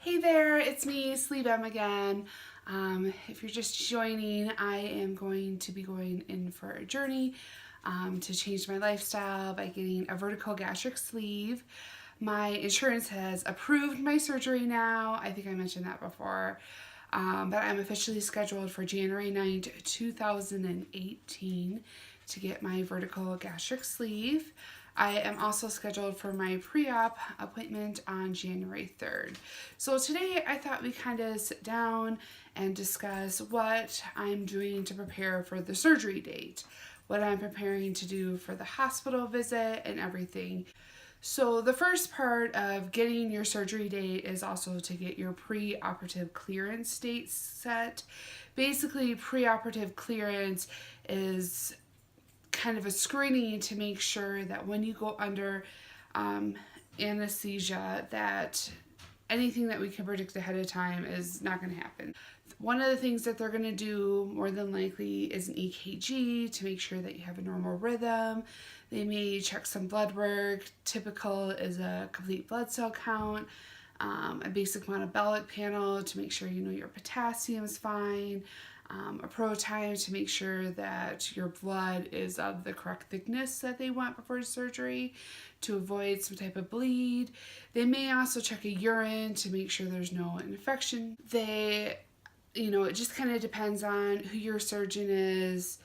Hey there, it's me, Sleep M again. If you're just joining, I am going to be going in for a journey to change my lifestyle by getting a vertical gastric sleeve. My insurance has approved my surgery now. I think I mentioned that before. But I'm officially scheduled for January 9th, 2018 to get my vertical gastric sleeve. I am also scheduled for my pre-op appointment on January 3rd. So today I thought we'd kind of sit down and discuss what I'm doing to prepare for the surgery date, what I'm preparing to do for the hospital visit and everything. So the first part of getting your surgery date is also to get your pre-operative clearance date set. Basically, pre-operative clearance is kind of a screening to make sure that when you go under anesthesia that anything that we can predict ahead of time is not going to happen. One of the things that they're going to do more than likely is an EKG to make sure that you have a normal rhythm. They may check some blood work. Typical is a complete blood cell count, a basic metabolic panel to make sure you know your potassium is fine, a proton to make sure that your blood is of the correct thickness that they want before surgery to avoid some type of bleed. They may also check a urine to make sure there's no infection. It just kind of depends on who your surgeon is,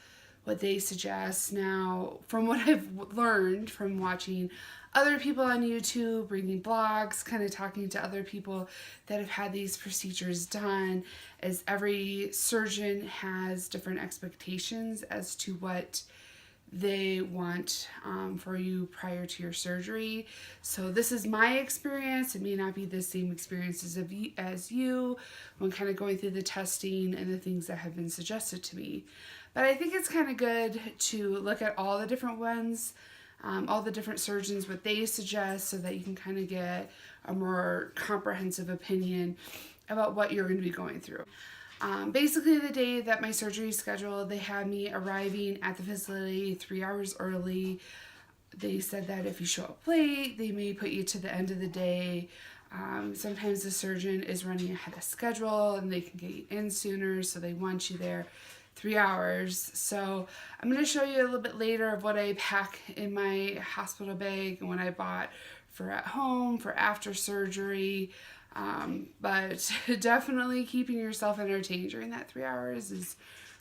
what they suggest. Now, from what I've learned from watching other people on YouTube, reading blogs, kind of talking to other people that have had these procedures done, is every surgeon has different expectations as to what they want for you prior to your surgery. So this is my experience. It may not be the same experiences as you when kind of going through the testing and the things that have been suggested to me. But I think it's kind of good to look at all the different ones, all the different surgeons, what they suggest, so that you can kind of get a more comprehensive opinion about what you're going to be going through. Basically, the day that my surgery is scheduled, they had me arriving at the facility 3 hours early. They said that if you show up late, they may put you to the end of the day. Sometimes the surgeon is running ahead of schedule and they can get you in sooner, so they want you there 3 hours. So I'm going to show you a little bit later of what I pack in my hospital bag and what I bought for at home, for after surgery. But definitely keeping yourself entertained during that 3 hours is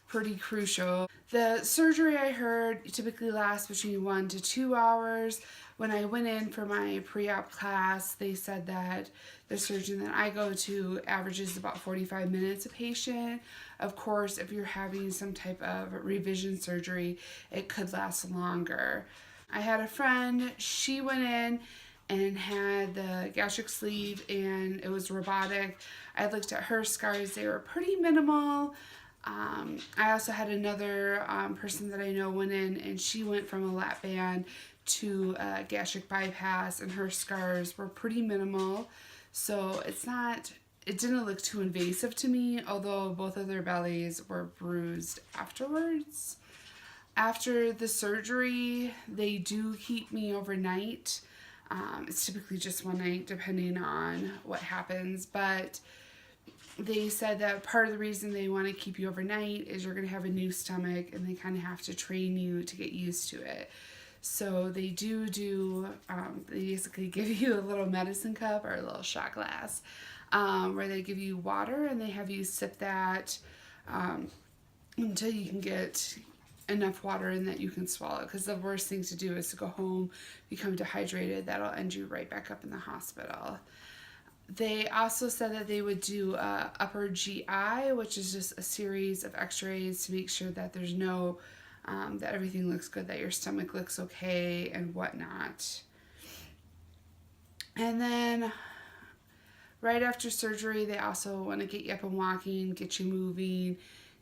pretty crucial. The surgery, I heard, typically lasts between 1 to 2 hours. When I went in for my pre-op class, they said that the surgeon that I go to averages about 45 minutes a patient. Of course, if you're having some type of revision surgery, it could last longer. I had a friend, she went in and had the gastric sleeve and it was robotic. I looked at her scars, they were pretty minimal. I also had another person that I know went in and she went from a lap band to a gastric bypass and her scars were pretty minimal. So it didn't look too invasive to me, although both of their bellies were bruised afterwards. After the surgery, they do keep me overnight. It's typically just one night depending on what happens, but they said that part of the reason they want to keep you overnight is you're going to have a new stomach and they kind of have to train you to get used to it. So they they basically give you a little medicine cup or a little shot glass where they give you water and they have you sip that until you can get enough water in that you can swallow, because the worst thing to do is to go home, become dehydrated. That'll end you right back up in the hospital. They also said that they would do upper GI, which is just a series of x-rays to make sure that there's no that everything looks good, that your stomach looks okay and whatnot. And then right after surgery, they also want to get you up and walking, get you moving,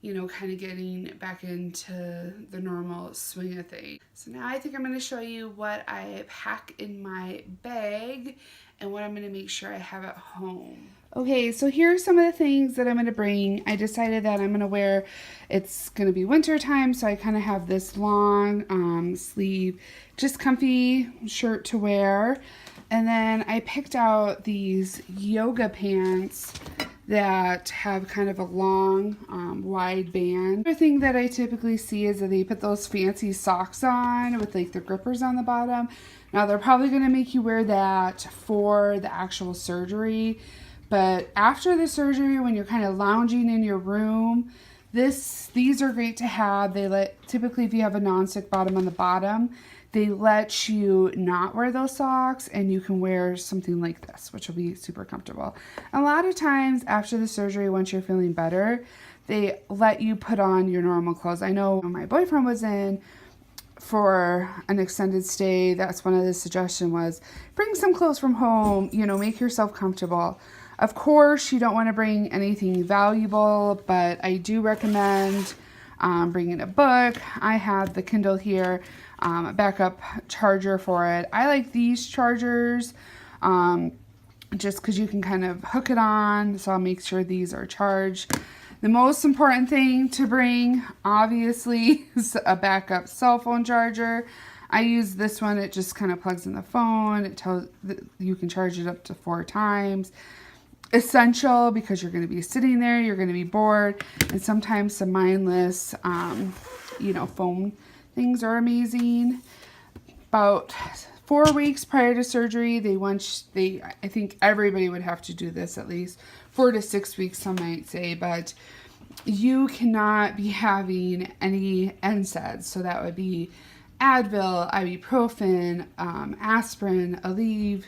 kind of getting back into the normal swing of things. So now I think I'm going to show you what I pack in my bag and what I'm going to make sure I have at home. Okay, so here are some of the things that I'm going to bring. I decided that I'm going to wear, it's going to be winter time, so I kind of have this long sleeve, just comfy shirt to wear. And then I picked out these yoga pants that have kind of a long, wide band. Another thing that I typically see is that they put those fancy socks on with like the grippers on the bottom. Now they're probably going to make you wear that for the actual surgery, but after the surgery, when you're kind of lounging in your room, these are great to have. Typically if you have a non-stick bottom on the bottom, they let you not wear those socks and you can wear something like this, which will be super comfortable. A lot of times after the surgery, once you're feeling better, they let you put on your normal clothes. I know when my boyfriend was in for an extended stay, that's one of the suggestions was bring some clothes from home, you know, make yourself comfortable. Of course, you don't want to bring anything valuable, but I do recommend bringing a book. I have the Kindle here. A backup charger for it. I like these chargers just because you can kind of hook it on, so I'll make sure these are charged. The most important thing to bring, obviously, is a backup cell phone charger. I use this one. It just kind of plugs in the phone. It tells you can charge it up to 4 times. Essential because you're going to be sitting there, you're going to be bored, and sometimes some mindless, phone things are amazing. About 4 weeks prior to surgery, I think everybody would have to do this at least 4 to 6 weeks, some might say, but you cannot be having any NSAIDs. So that would be Advil, ibuprofen, aspirin, Aleve,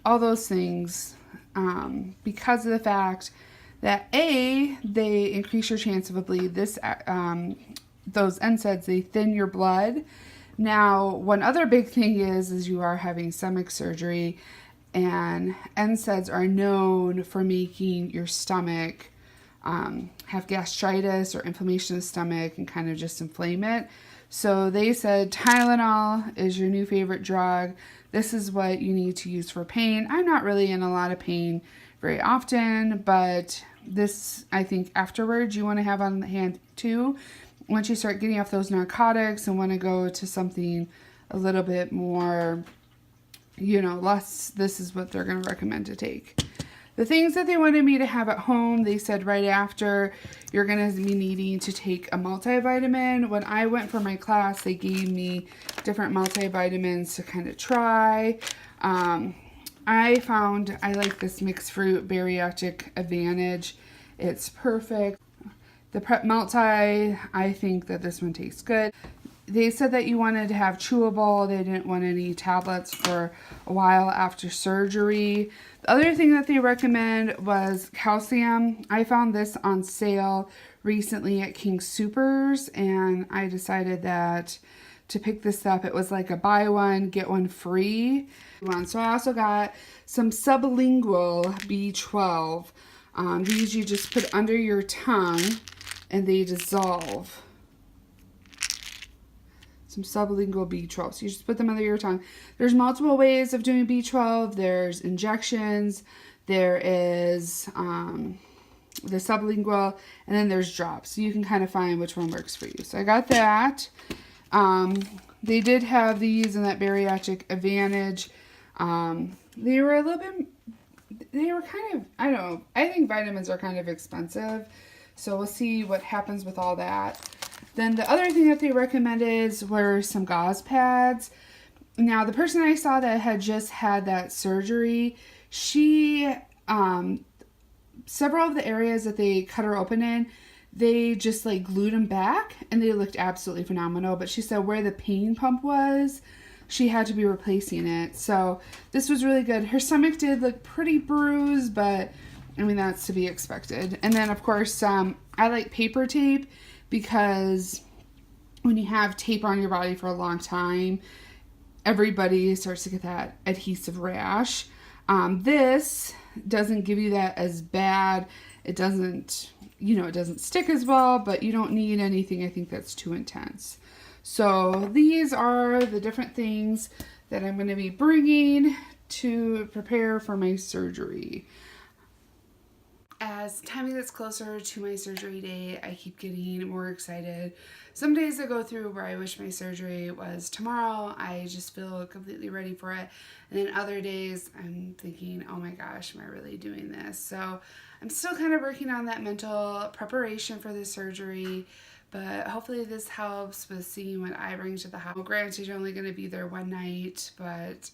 all those things, because of the fact that they increase your chance of a bleed. Those NSAIDs, they thin your blood. Now, one other big thing is you are having stomach surgery, and NSAIDs are known for making your stomach have gastritis or inflammation of the stomach and kind of just inflame it. So they said Tylenol is your new favorite drug. This is what you need to use for pain. I'm not really in a lot of pain very often, but this, I think afterwards you want to have on hand too. Once you start getting off those narcotics and want to go to something a little bit more, less, this is what they're going to recommend to take. The things that they wanted me to have at home, they said right after, you're going to be needing to take a multivitamin. When I went for my class, they gave me different multivitamins to kind of try. I found I like this mixed fruit bariatric advantage. It's perfect. The Prep Multi, I think that this one tastes good. They said that you wanted to have chewable. They didn't want any tablets for a while after surgery. The other thing that they recommend was calcium. I found this on sale recently at King Soopers, and I decided that to pick this up, it was like a buy one, get one free one. So I also got some sublingual B12. These you just put under your tongue and they dissolve. Some sublingual B12. So you just put them under your tongue. There's multiple ways of doing B12. There's injections. There is the sublingual, and then there's drops. So you can kind of find which one works for you. So I got that. They did have these in that bariatric advantage. They were a little bit, they were kind of, I don't know, I think vitamins are kind of expensive. So we'll see what happens with all that. Then the other thing that they recommended were some gauze pads. Now, the person I saw that had just had that surgery, she, several of the areas that they cut her open in, they just like glued them back and they looked absolutely phenomenal. But she said where the pain pump was, she had to be replacing it. So this was really good. Her stomach did look pretty bruised, but I mean, that's to be expected. And then of course, I like paper tape because when you have tape on your body for a long time, everybody starts to get that adhesive rash. This doesn't give you that as bad. It doesn't, it doesn't stick as well, but you don't need anything, I think, that's too intense. So these are the different things that I'm going to be bringing to prepare for my surgery. As time gets closer to my surgery day, I keep getting more excited. Some days I go through where I wish my surgery was tomorrow. I just feel completely ready for it. And then other days I'm thinking, oh my gosh, am I really doing this? So I'm still kind of working on that mental preparation for the surgery. But hopefully this helps with seeing what I bring to the hospital. Granted, you're only going to be there one night, but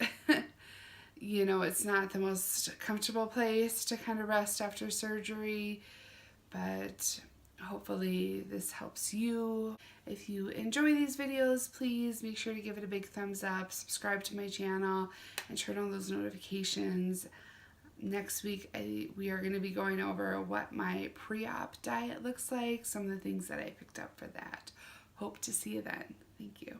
you know, it's not the most comfortable place to kind of rest after surgery, but hopefully this helps you. If you enjoy these videos, please make sure to give it a big thumbs up, subscribe to my channel, and turn on those notifications. Next week, we are going to be going over what my pre-op diet looks like, some of the things that I picked up for that. Hope to see you then. Thank you.